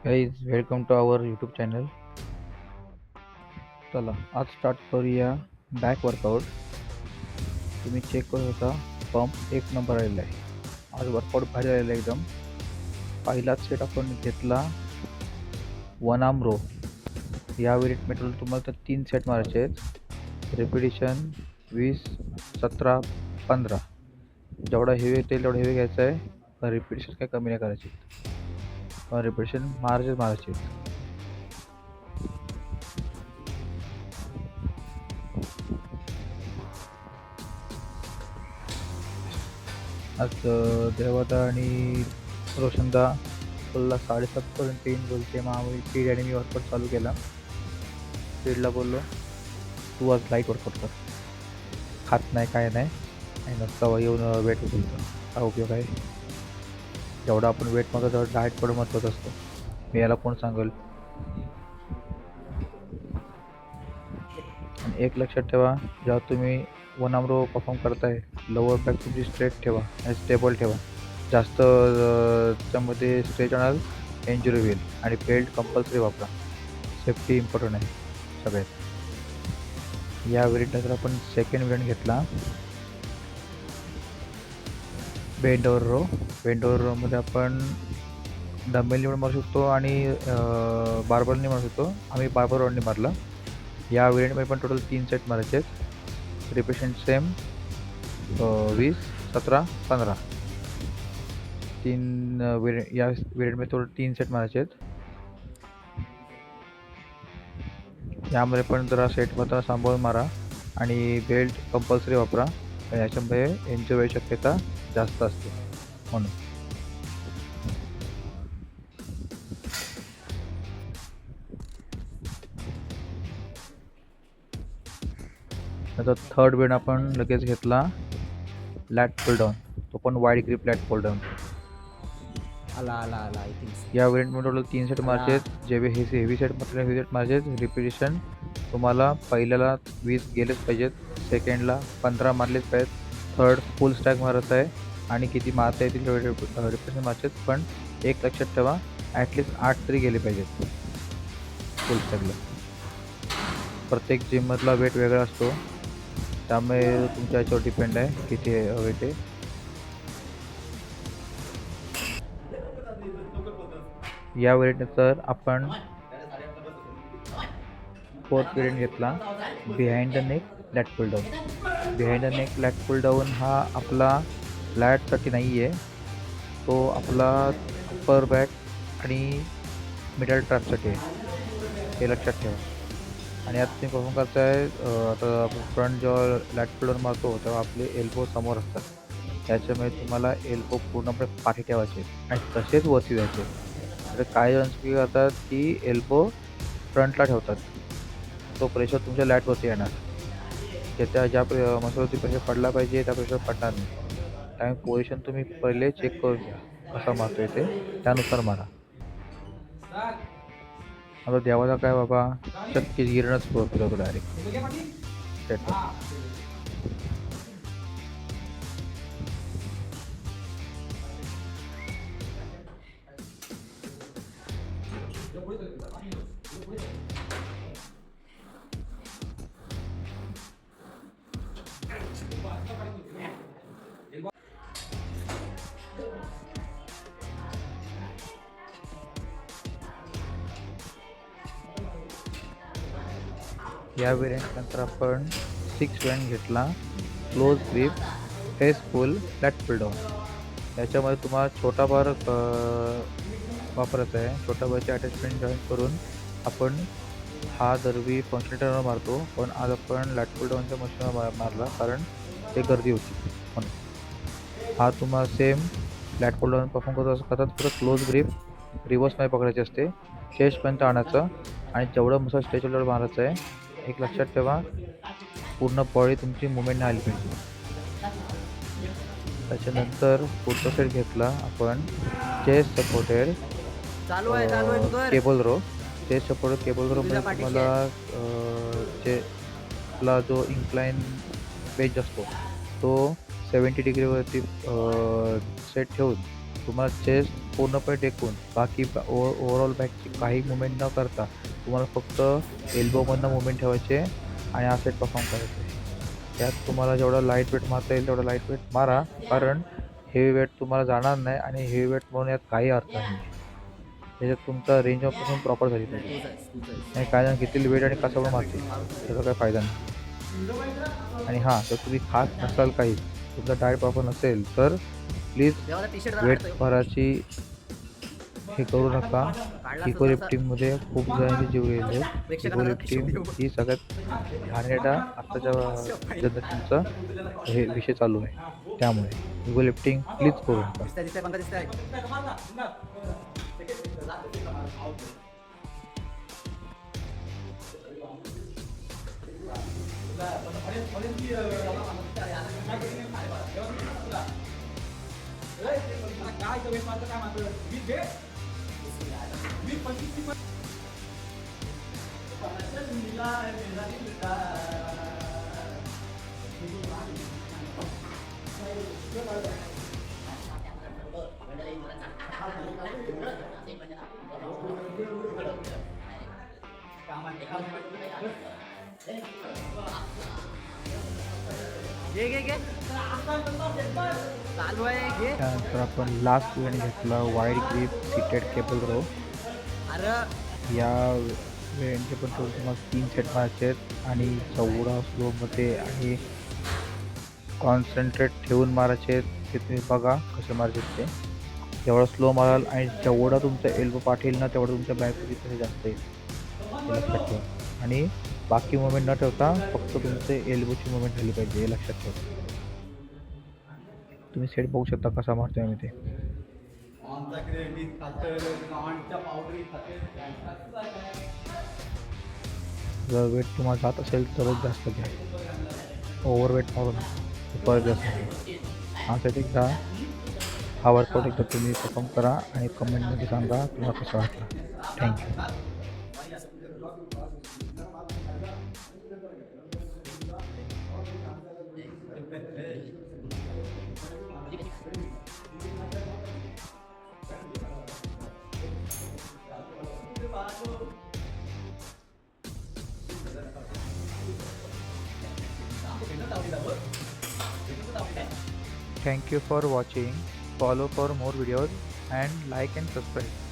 Guys welcome to our YouTube channel. चला आज start करूया बॅक वर्कआउट. तुम्ही चेक करू होता पंप एक नंबर आलेला आहे. आज वर्कआउट भारी आलेला आहे एकदम. पहिलाच सेट आपण घेतला वन आर्म रो. या वेट मेटल तुम्हाला तर 3 सेट मारायचे आहेत. रिपिटेशन 20, 17, 15. जेवढा हेवी येतील तेवढं हेवी घ्यायचं आहे. पण रिपिटेशन काही कमी नाही करायची. पण रिपिटेशन मारायचे. आज देवता आणि रोशनदा बोलला 7:30पर्यंत येईन बोलते. मग आम्ही स्पीड आणि मी वर्कआउट चालू केला. स्पीडला बोललो तू आज लाईट वर्कआउट कर, खात नाही काय नाही आणि नसता येऊन वेट उचलतो. काय उपयोग आहे? जेवढा आपण वेट मागतो तेवढं डाएट पण महत्त्वाचं असतं. मी याला कोण सांगेल? आणि एक लक्षात ठेवा, जेव्हा तुम्ही वन आर्म रो परफॉर्म करताय लोअर बॅक तुमची स्ट्रेट ठेवा आणि स्टेबल ठेवा. जास्त त्याच्यामध्ये स्ट्रेच होणार, इंजुरी होईल. आणि बेल्ट कंपल्सरी वापरा. सेफ्टी इम्पॉर्टंट आहे सगळ्यात. या व्हेरियंटनंतर आपण सेकंड व्हेरियंट घेतला bend over row. Bend over रोमध्ये आपण डंबेलनी पण मारू शकतो आणि बार्बलनी मारू शकतो. आम्ही बार्बल रॉडनी मारला. या व्हेरियंटमध्ये पण टोटल 3 सेट मारायचे आहेत. Repetition same 20, 17, 15. या व्हेरियंटमध्ये टोटल 3 सेट मारायचे आहेत. यामध्ये पण जरा सेट मात्र सांभाळून मारा आणि बेल्ट कंपल्सरी वापरा. याच्यामध्ये इंजुरी व्हायची शक्यता जास्त असते म्हणून. आता थर्ड वेळ आपण लगेच घेतला लॅट पुल डाऊन. तो पण wide grip lat pull down. आला आला आला आय थिंक या व्हेरियंटमध्ये टोटल 3 सेट मारायचे आहेत. जे हेवी सेट म्हटलं हेवी सेट मारायचे आहेत. रिपिटेशन तुम्हाला पहिल्याला 20 गेलेच पाहिजेत, सेकंडला 15 मारलेच पाहिजेत, थर्ड फुल स्टॅक मारत आहे आणि किती मारता येतील तेवढे रिपिटेशन मारायचे आहेत. पण एक लक्षात ठेवा, ॲटलिस्ट 8 तरी गेले पाहिजेत फुल स्टॅकला. प्रत्येक जिममधला वेट वेगळा असतो, त्यामुळे तुमच्या याच्यावर डिपेंड आहे किती वेट आहे. या वेळेनंतर आपण फोर्थ व्हेरियंट घेतला behind the neck lat pull down. Behind the neck lat pull down हा आपला लॅटसाठी नाही आहे, तो आपला अप्पर बॅक आणि मिडल ट्रॅपसाठी आहे. हे लक्षात ठेवा. आणि आता तुम्ही परफॉर्म करताय, आता फ्रंट जेव्हा लॅट पुल डाऊन मारतो तेव्हा आपले एल्बो समोर असतात. त्याच्यामुळे तुम्हाला एल्बो पूर्णपणे पाठी ठेवायचे आणि तसेच वरती द्यायचे. तर काही जण चुकी करतात की एल्बो फ्रंटला ठेवतात, तो प्रेशर तुमच्या लॅटवरती येणार. ज्या मसलवरती प्रेशर पडला पाहिजे त्या प्रेशर पडणार नाही. त्यामुळे पोझिशन तुम्ही पहिले चेक करून घ्या कसा मारतोय ते, त्यानुसार मारा. आता देवाचा काय बाबा, शक्य गिरणच फिरवतो डायरेक्ट. या व्हेरियंटनंतर आपण 6 व्हेरियंट घेतला close grip face full lat pull down. याच्यामध्ये तुम्हाला छोटा बार वापरायचा आहे. छोटा बारची अटॅचमेंट जॉईन करून आपण हा दरवी फंक्शनेटरवर मारतो, पण आज आपण लॅट पुल डाऊनच्या मशीनवर मारला कारण ते गर्दी होती म्हणून. हा तुम्हाला same lat pull down perform करतात परत क्लोज ग्रिप रिव्हर्समध्ये पकडायची असते. चेस्टपर्यंत आणायचं आणि जेवढं मसल स्ट्रेचवर मारायचं आहे. एक लक्षात ठेवा, पूर्ण बॉडी तुमची मुवमेंट नाही आली पाहिजे. त्याच्यानंतर पुढचा सेट घेतला आपण chest supported cable row. Chest supported cable रोमध्ये तुम्हाला जे आपला जो इन्क्लाइन बेंच असतो तो 70 डिग्रीवरती सेट ठेवून तुम्हाला चेस्ट पूर्णपणे टेकून बाकी ओव्हरऑल बॅकची काही मुवमेंट न करता तुम्हाला फक्त एल्बोमधनं मुवमेंट ठेवायचे आणि हा सेट परफॉर्म करायचे. त्यात तुम्हाला जेवढा लाईट वेट मारता येईल तेवढा लाईट वेट मारा, कारण हेवी वेट तुम्हाला जाणार नाही आणि हेवी वेट म्हणून यात काही अर्थ नाही आहे. त्याच्यात तुमचा रेंज ऑफ मोशन प्रॉपर झाली पाहिजे. तूच आहेस तूच आहेस. आणि काय जण किती वेट आणि कसा पण मारतील, त्याचा काही फायदा नाही. आणि हां, जर तुम्ही खात नसाल काही, तुमचा डाएट प्रॉपर नसेल तर प्लीज देवाला टी शर्ट वेट भराची हे करू नका. काढला इको असता लिफ्टिंगमध्ये खूप जणांचे जीव गेलेले आहेत. प्रेक्षकांना इको जरा हिशोब लिफ्टिंग देऊ. ही सगळ्यात घाणेरडा आत्ताच्या जनरेशनचा हे विषय चालू आहे. त्यामुळे इको लिफ्टिंग प्लीज करू नका. दिसतंय दिसतंय पंखा दिसतंय. घे घे घे चालू आहे घे. त्यानंतर आपण लास्ट इव्हेंट घेतला wide grip seated cable row. अरे या इव्हेंटचे पण टोटल तुम्हाला 3 सेट मारायचे आहेत आणि जेवढा स्लोमध्ये आणि कॉन्सन्ट्रेट ठेवून मारायचे आहेत ते तुम्ही बघा कसे मारायचे ते. जेवढा स्लो माराल आणि जेवढा तुमचा एल्बो पाठील ना तेवढं तुमच्या बॅकमध्ये तसे जास्त येईल, हे लक्षात ठेवा. आणि बाकी मुवमेंट न ठेवता फक्त तुमचे एल्बोची मुवमेंट झाली पाहिजे, हे लक्षात ठेवा. तुम्ही सेट बघू शकता कसा मारतोय मी ते. जर वेट तुम्हाला जात असेल तरच जास्त घ्या, ओव्हर वेट मारून परत जास्त घ्या. हा सेट एकदा हा वर्कआउट एकदा तुम्ही परफॉर्म करा आणि कमेंटमध्ये सांगा तुम्हाला कसं वाटलं. Thank you. Thank you for watching. Follow for more videos and like and subscribe.